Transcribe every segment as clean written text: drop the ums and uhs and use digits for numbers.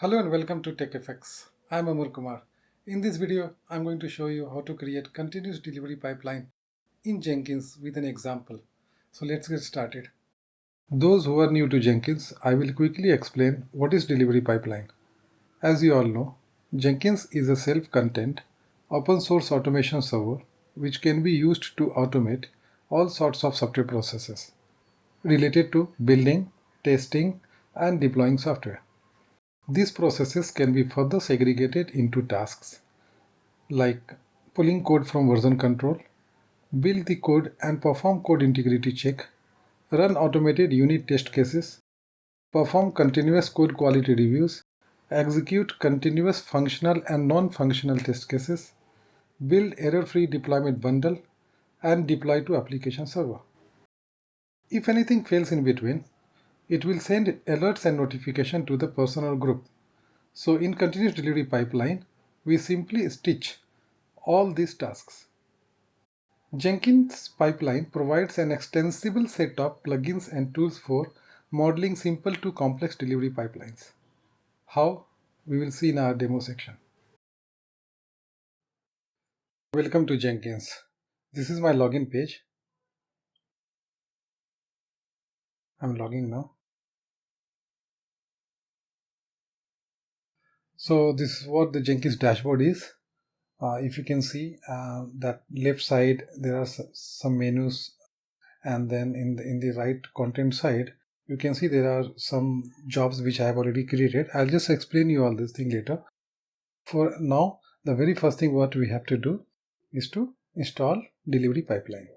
Hello and welcome to TechFX. I'm Amur Kumar. In this video, I'm going to show you how to create continuous delivery pipeline in Jenkins with an example. So let's get started. Those who are new to Jenkins, I will quickly explain what is delivery pipeline. As you all know, Jenkins is a self-contained, open source automation server which can be used to automate all sorts of software processes related to building, testing, and deploying software. These processes can be further segregated into tasks like pulling code from version control, build the code and perform code integrity check, run automated unit test cases, perform continuous code quality reviews, execute continuous functional and non-functional test cases, build error-free deployment bundle, and deploy to application server. If anything fails in between, it will send alerts and notification to the person or group. So in continuous delivery pipeline, we simply stitch all these tasks. Jenkins pipeline provides an extensible set of plugins and tools for modeling simple to complex delivery pipelines. How? We will see in our demo section. Welcome to Jenkins. This is my login page. I'm logging now. So this is what the Jenkins dashboard is. If you can see that left side there are some menus, and then in the right content side you can see there are some jobs which I have already created. I'll just explain you all this thing later. For now, the very first thing what we have to do is to install delivery pipeline.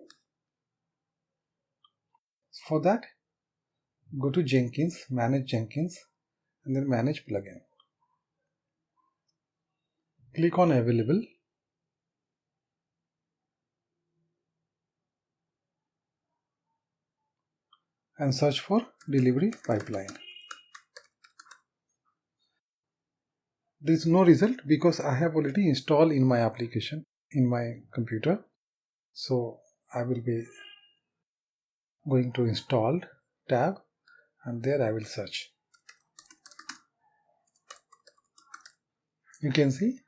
For that, go to Jenkins, manage Jenkins, and then manage plugin. Click on available. And search for delivery pipeline. There is no result because I have already installed in my application in my computer. So I will be going to installed tab, and there I will search. You can see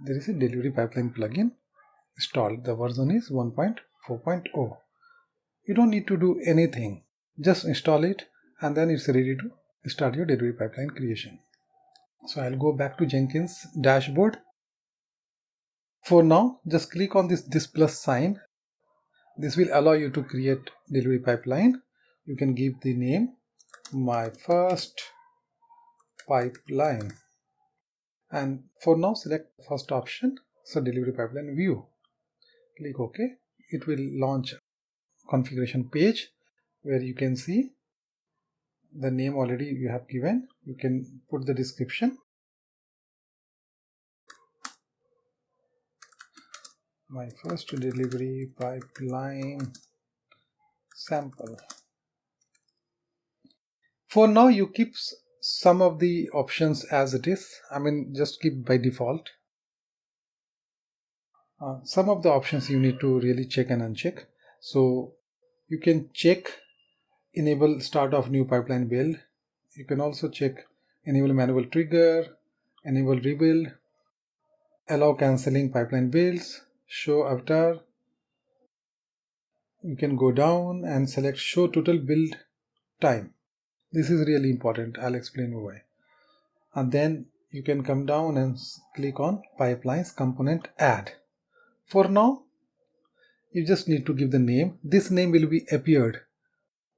there is a delivery pipeline plugin installed. The version is 1.4.0. You don't need to do anything. Just install it and then it's ready to start your delivery pipeline creation. So I'll go back to Jenkins dashboard. For now, just click on this plus sign. This will allow you to create delivery pipeline. You can give the name my first pipeline. And for now, select first option. So delivery pipeline view. Click OK. It will launch configuration page where you can see the name already you have given. You can put the description. My first delivery pipeline sample. For now, you keep some of the options as it is. I mean, just keep by default. Some of the options you need to really check and uncheck. So you can check enable start of new pipeline build. You can also check enable manual trigger, enable rebuild, allow cancelling pipeline builds, show avatar. You can go down and select show total build time. This is really important. I'll explain why. And then you can come down and click on pipelines component add. For now, you just need to give the name. This name will be appeared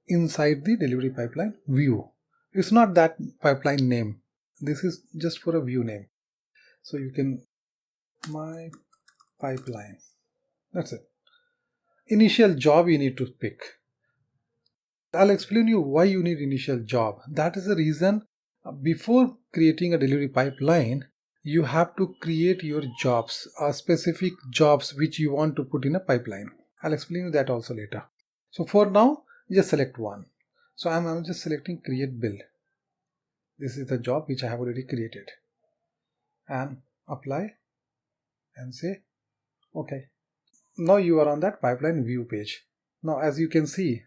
inside the delivery pipeline view. It's not that pipeline name. This is just for a view name. So you can my pipeline. That's it. Initial job you need to pick. I'll explain you why you need initial job. That is the reason before creating a delivery pipeline, you have to create your jobs, specific jobs which you want to put in a pipeline. I'll explain you that also later. So for now, just select one. So I'm just selecting create build. This is the job which I have already created. And apply and say okay. Now you are on that pipeline view page. Now as you can see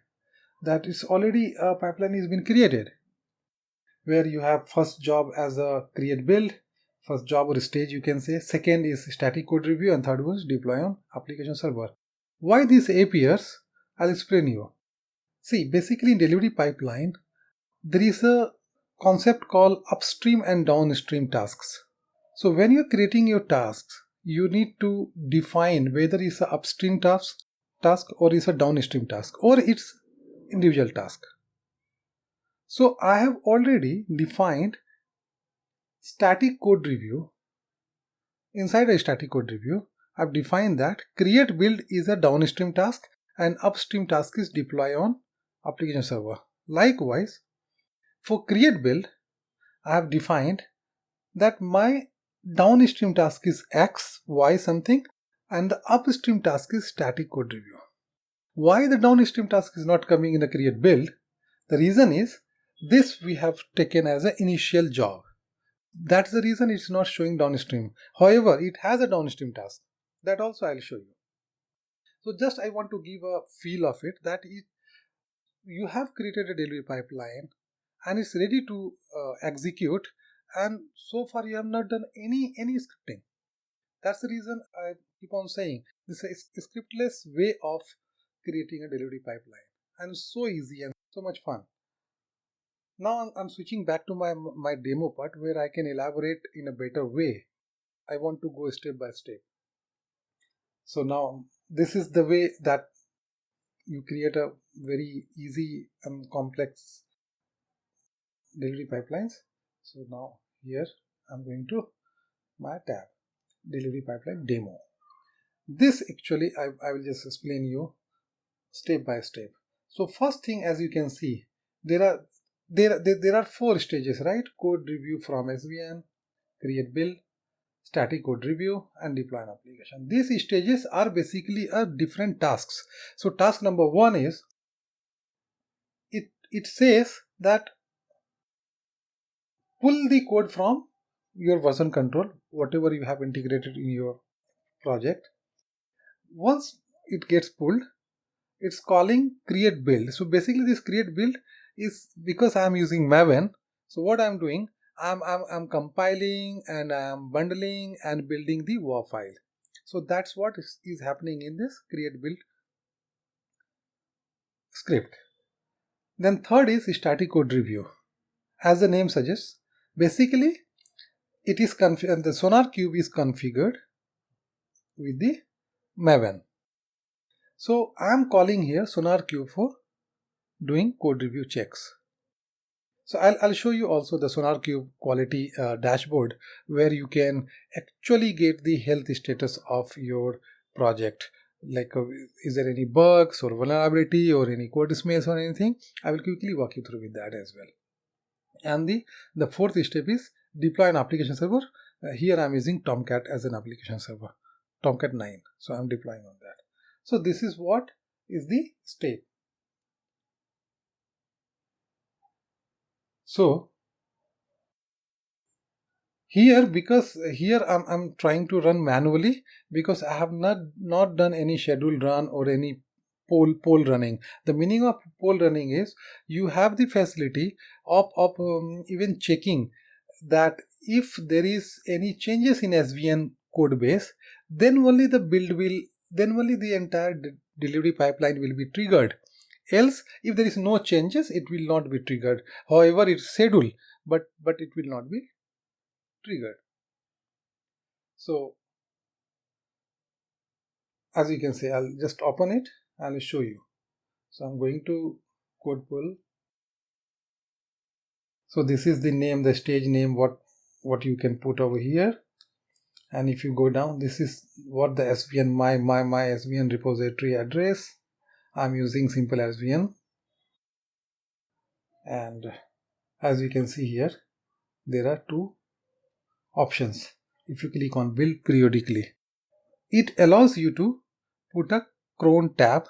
that it's already a pipeline has been created. where you have first job as a create build, first job or stage you can say, second is static code review, and third one is deploy on application server. Why this appears, I'll explain you. See, basically in delivery pipeline, there is a concept called upstream and downstream tasks. So when you're creating your tasks, you need to define whether it's a upstream task or it's a downstream task or it's individual task. So I have already defined static code review. Inside a static code review, I've defined that create build is a downstream task and upstream task is deploy on application server. Likewise, for create build, I have defined that my downstream task is X, Y something, and the upstream task is static code review. Why the downstream task is not coming in a create build? The reason is this we have taken as an initial job. That's the reason it's not showing downstream. However, it has a downstream task. That also I'll show you. So just I want to give a feel of it that you have created a delivery pipeline and it's ready to execute, and so far you have not done any scripting. That's the reason I keep on saying this is a scriptless way of creating a delivery pipeline, and it's so easy and so much fun. Now I'm switching back to my demo part where I can elaborate in a better way. I want to go step by step. So now this is the way that you create a very easy and complex delivery pipelines. So now here I'm going to my tab, delivery pipeline demo. This actually I will just explain you step by step. So first thing, as you can see, there are 4 stages, right? Code review from SVN, create build, static code review, and deploy an application. These stages are basically different tasks. So task number 1 is it says that pull the code from your version control, whatever you have integrated in your project. Once it gets pulled, it's calling create build. So basically this create build is because I'm using Maven. So what I'm doing, I'm compiling and I'm bundling and building the WAR file. So that's what is happening in this create build script. Then third is static code review. As the name suggests, basically it is the Sonar Cube is configured with the Maven. So I'm calling here Sonar Cube for doing code review checks. So I'll show you also the Sonar Cube quality dashboard where you can actually get the health status of your project. Like is there any bugs or vulnerability or any code smells or anything? I will quickly walk you through with that as well. And the fourth step is deploy an application server. Here I'm using Tomcat as an application server, Tomcat 9. So I'm deploying on that. So this is what is the step. So here, because here I'm trying to run manually because I have not done any schedule run or any poll running. The meaning of poll running is you have the facility of even checking that if there is any changes in SVN code base, then only the entire delivery pipeline will be triggered. Else, if there is no changes, it will not be triggered. However, it's scheduled, but it will not be triggered. So as you can see, I'll just open it. I'll show you. So I'm going to code pull. So this is the name, the stage name, what you can put over here. And if you go down, this is what the SVN my SVN repository address. I'm using simple SVN. And as you can see here, there are 2 options. If you click on build periodically, it allows you to put a cron tab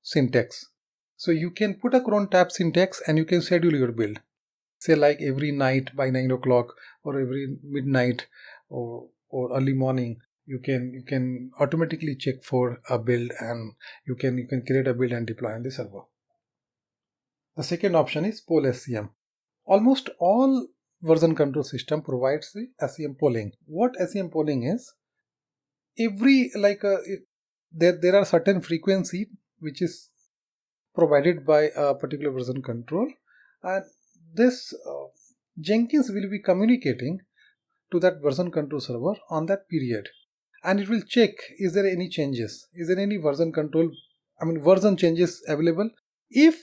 syntax. So you can put a cron tab syntax and you can schedule your build. Say like every night by 9 o'clock or every midnight or early morning, you can automatically check for a build and you can create a build and deploy on the server. The second option is poll SCM. Almost all version control system provides the SEM polling. What SEM polling is, every there are certain frequency which is provided by a particular version control, and this Jenkins will be communicating to that version control server on that period, and it will check, is there any changes, is there any version control, version changes available. If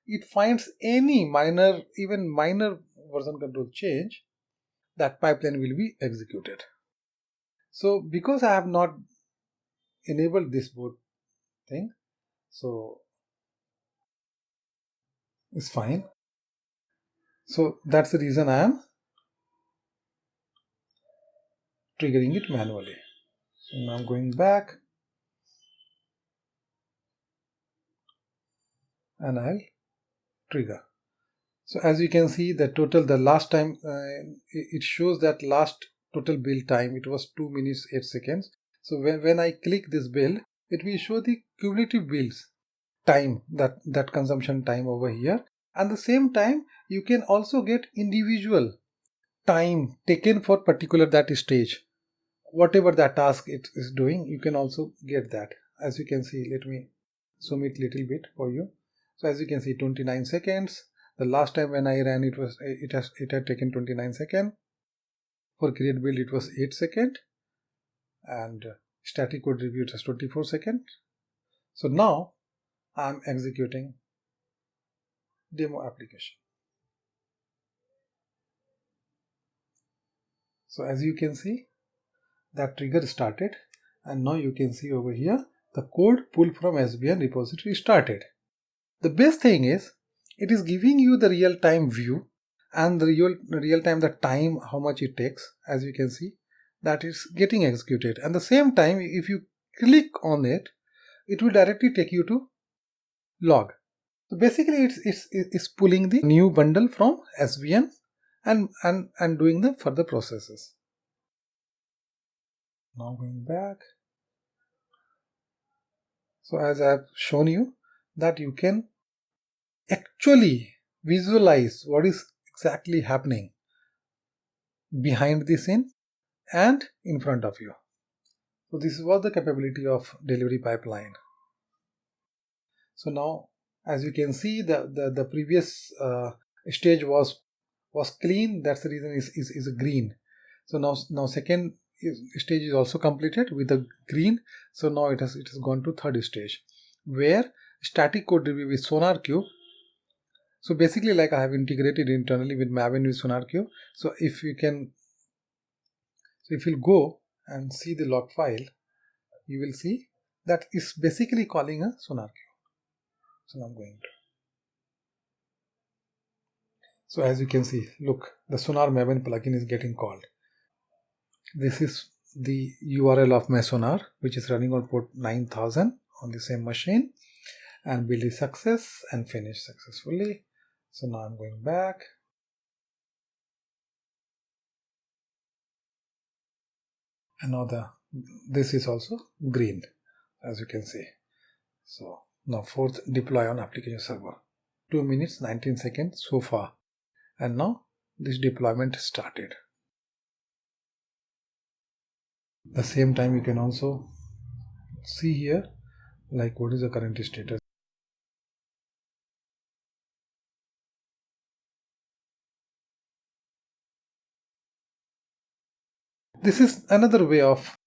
it finds any minor, even minor version control change, that pipeline will be executed. So because I have not enabled this both thing, so it's fine. So that's the reason I am triggering it manually. So now I'm going back and I'll trigger. So as you can see, the total, the last time it shows that last total build time, it was 2 minutes 8 seconds. So when I click this build, it will show the cumulative builds time, that consumption time over here. And the same time, you can also get individual time taken for particular that stage. Whatever that task it is doing, you can also get that. As you can see, let me zoom it little bit for you. So as you can see, 29 seconds. The last time when I ran, it had taken 29 seconds. For create build, it was 8 seconds, and static code review, it was 24 seconds. So now I'm executing demo application. So as you can see, that trigger started, and now you can see over here the code pull from SBN repository started. The best thing is, it is giving you the real-time view and the real-time the time how much it takes. As you can see, that is getting executed, and the same time if you click on it, it will directly take you to log. So basically it's pulling the new bundle from SVN and doing the further processes. Now going back. So as I have shown you that you can actually visualize what is exactly happening behind the scene and in front of you. So this was the capability of delivery pipeline. So now as you can see, the previous stage was clean. That's the reason is green. So now second stage is also completed with the green. So now it has gone to third stage, where static code review with SonarQube. So basically, like I have integrated internally with Maven with SonarQube. So if you'll go and see the log file, you will see that is basically calling a SonarQube. So now I'm going to. So as you can see, look, the Sonar Maven plugin is getting called. This is the URL of my Sonar, which is running on port 9000 on the same machine, and build is success and finish successfully. So now I'm going back. And now this is also green, as you can see. So now fourth deploy on application server. 2 minutes 19 seconds so far. And now this deployment started. The same time you can also see here like what is the current status. This is another way of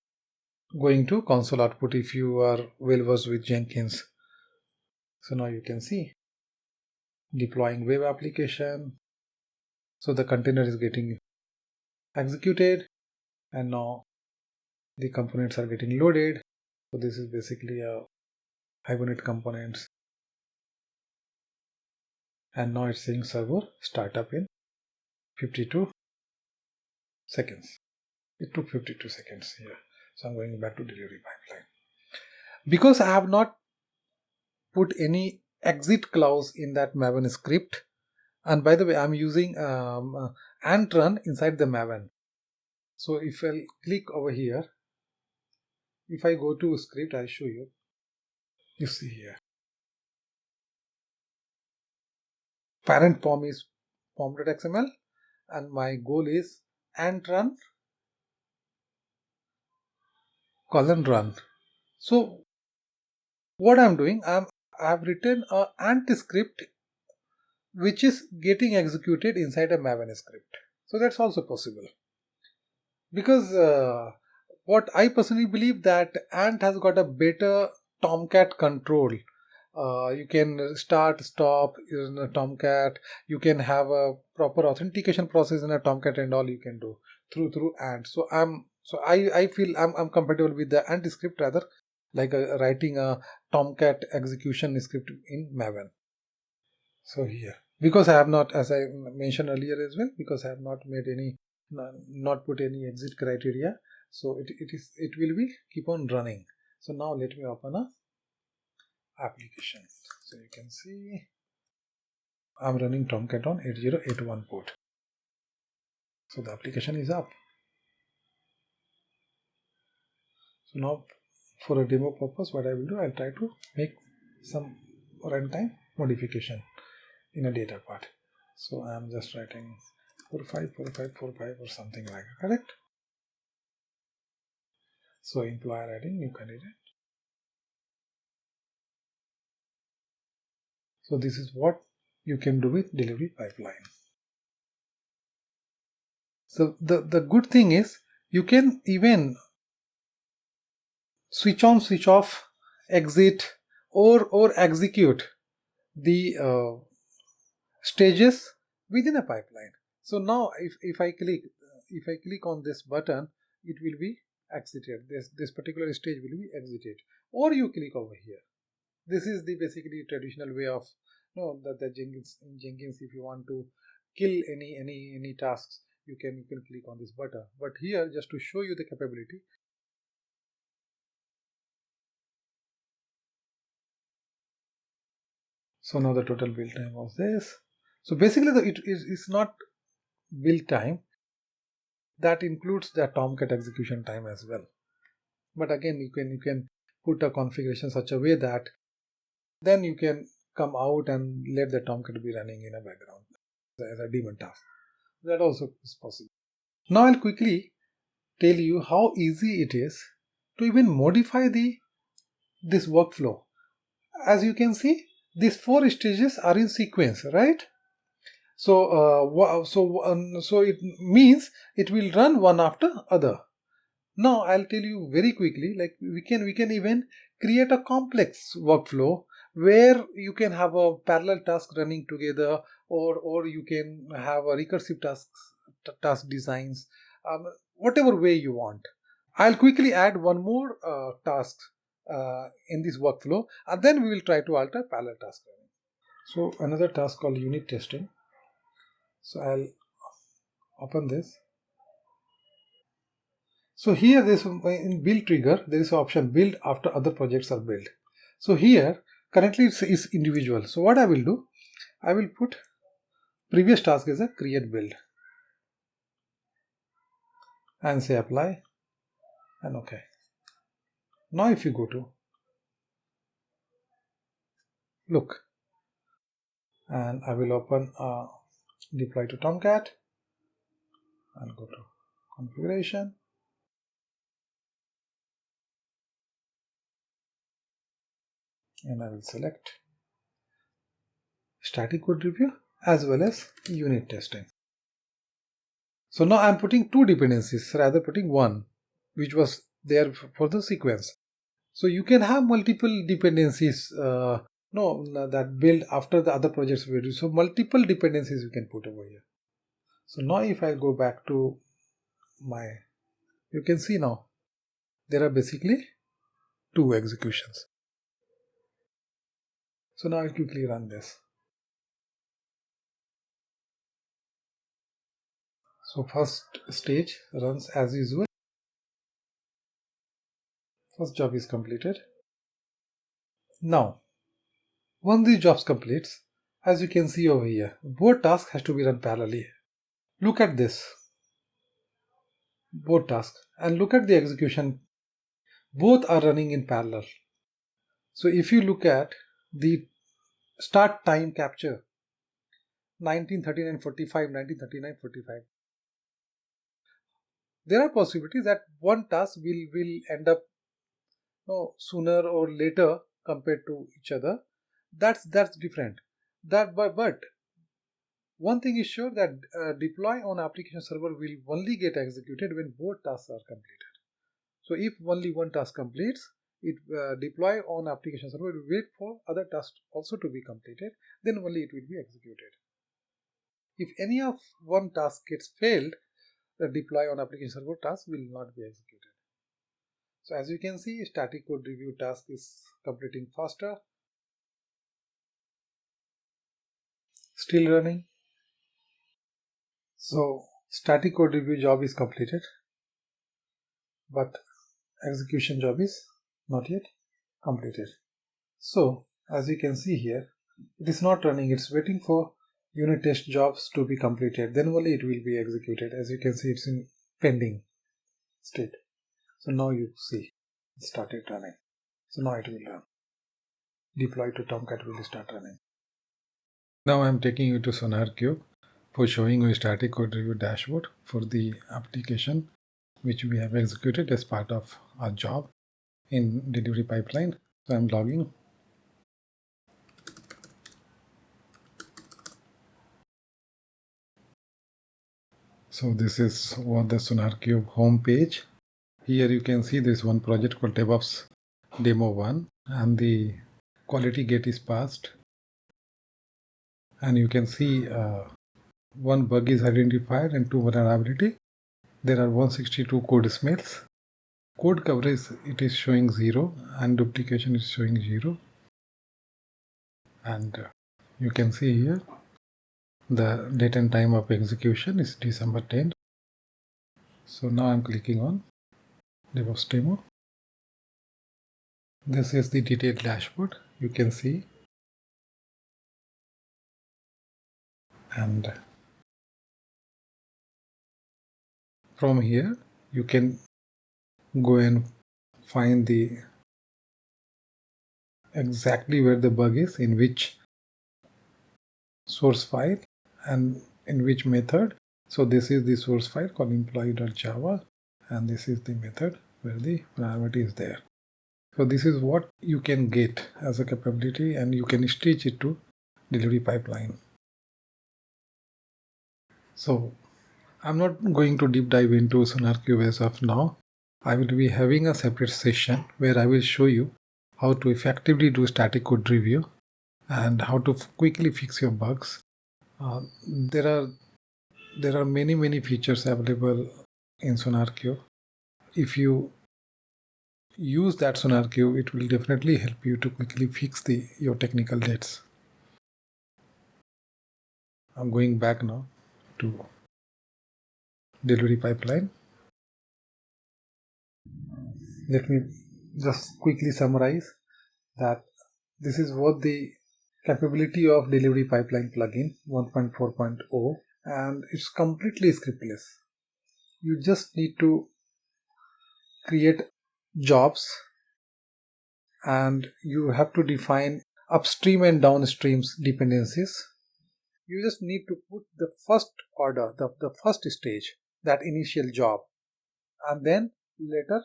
going to console output if you are well versed with Jenkins. So now you can see deploying web application. So the container is getting executed, and now the components are getting loaded. So this is basically a Hibernate components, and now it's saying server startup in 52 seconds. It took 52 seconds here. So I'm going back to delivery pipeline. Because I have not put any exit clause in that Maven script, and by the way, I'm using ant run inside the Maven. So if I click over here, if I go to script, I'll show you. You see here, parent pom pom.xml, and my goal is ant run colon run. So what I'm doing, I've written a ant script which is getting executed inside a Maven script. So that's also possible, because what I personally believe, that ant has got a better Tomcat control. You can start, stop in a Tomcat. You can have a proper authentication process in a Tomcat, and all you can do through ant. So I feel I'm compatible with the ant script, rather like writing a Tomcat execution script in Maven. So here, because I have not, as I mentioned earlier as well, because I have not made any, not put any exit criteria, so it will be keep on running. So now let me open a application. So you can see I'm running Tomcat on 8081 port. So the application is up. So now for a demo purpose, what I will do, I'll try to make some runtime modification in a data part. So I'm just writing 454545 or something like that, correct? So employer adding new candidate. So this is what you can do with delivery pipeline. So the good thing is you can even switch on, switch off, exit, or execute the stages within a pipeline. So now if I click on this button, it will be exited. This particular stage will be exited, or you click over here. This is the basically traditional way of the Jenkins. In Jenkins, if you want to kill any tasks, you can click on this button. But here, just to show you the capability, so now the total build time was this. So basically, it's not build time. That includes the Tomcat execution time as well. But again, you can put a configuration such a way that then you can come out and let the Tomcat be running in a background as a daemon task. That also is possible. Now I'll quickly tell you how easy it is to even modify this workflow. As you can see, these 4 stages are in sequence, right? So so it means it will run one after other. Now I'll tell you very quickly, like we can even create a complex workflow where you can have a parallel task running together, or you can have a recursive task designs, whatever way you want. I'll quickly add one more task in this workflow, and then we will try to alter parallel task running. So another task called unit testing. So I'll open this. So here this in build trigger, there is an option build after other projects are built. So here currently it's individual. So what I will do, I will put previous task as a create build and say apply and OK. Now if you go to look, and I will open deploy to Tomcat and go to configuration. And I will select static code review as well as unit testing. So now I'm putting 2 dependencies, rather putting 1, which was there for the sequence. So you can have multiple dependencies that build after the other projects we do. So multiple dependencies you can put over here. So now if I go back to you can see now there are basically 2 executions. So now I'll quickly run this. So first stage runs as usual. First job is completed. Now, once the jobs completes, as you can see over here, both tasks has to be run parallelly. Look at this, both tasks, and look at the execution. Both are running in parallel. So if you look at the start time capture, 1939-45, 1939-45. There are possibilities that one task will end up sooner or later compared to each other. That's different. But one thing is sure that deploy on application server will only get executed when both tasks are completed. So if only one task completes, it deploy on application server will wait for other tasks also to be completed, then only it will be executed. If any of one task gets failed, the deploy on application server task will not be executed. So as you can see, static code review task is completing faster. Still running. So static code review job is completed, but execution job is not yet completed. So as you can see here, it is not running, it's waiting for unit test jobs to be completed, then only it will be executed. As you can see, it's in pending state. So now you see it started running. So now it will run. Deploy to Tomcat will start running. Now I am taking you to SonarQube for showing you a static code review dashboard for the application which we have executed as part of our job in delivery pipeline. So I'm logging. So this is what the SonarQube home page. Here you can see this one project called DevOps Demo 1 and the quality gate is passed. And you can see one bug is identified and two vulnerability. There are 162 code smells. Code coverage, it is showing 0 and duplication is showing 0. And you can see here the date and time of execution is December 10th. So now I'm clicking on DevOps Demo. This is the detailed dashboard you can see. And from here you can go and find the exactly where the bug is, in which source file and in which method. So this is the source file called employee.java and this is the method where the vulnerability is there. So this is what you can get as a capability and you can stitch it to delivery pipeline. So I'm not going to deep dive into SonarQube as of now. I will be having a separate session where I will show you how to effectively do static code review and how to quickly fix your bugs. There are many features available in SonarQube. If you use that SonarQube, it will definitely help you to quickly fix your technical debts. I'm going back now to delivery pipeline. Let me just quickly summarize that this is what the capability of delivery pipeline plugin 1.4.0, and it's completely scriptless. You just need to create jobs and you have to define upstream and downstream dependencies. You just need to put the first order, the first stage, that initial job, and then later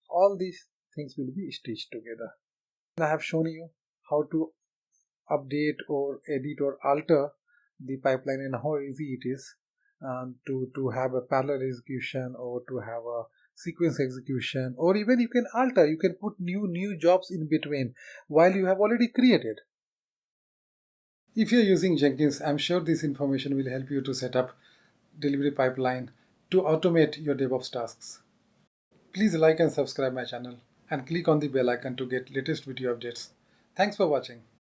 all these things will be stitched together. And I have shown you how to update or edit or alter the pipeline and how easy it is to have a parallel execution or to have a sequence execution, or even you can alter, you can put new jobs in between while you have already created. If you're using Jenkins, I'm sure this information will help you to set up delivery pipeline to automate your DevOps tasks. Please like and subscribe my channel and click on the bell icon to get latest video updates. Thanks for watching.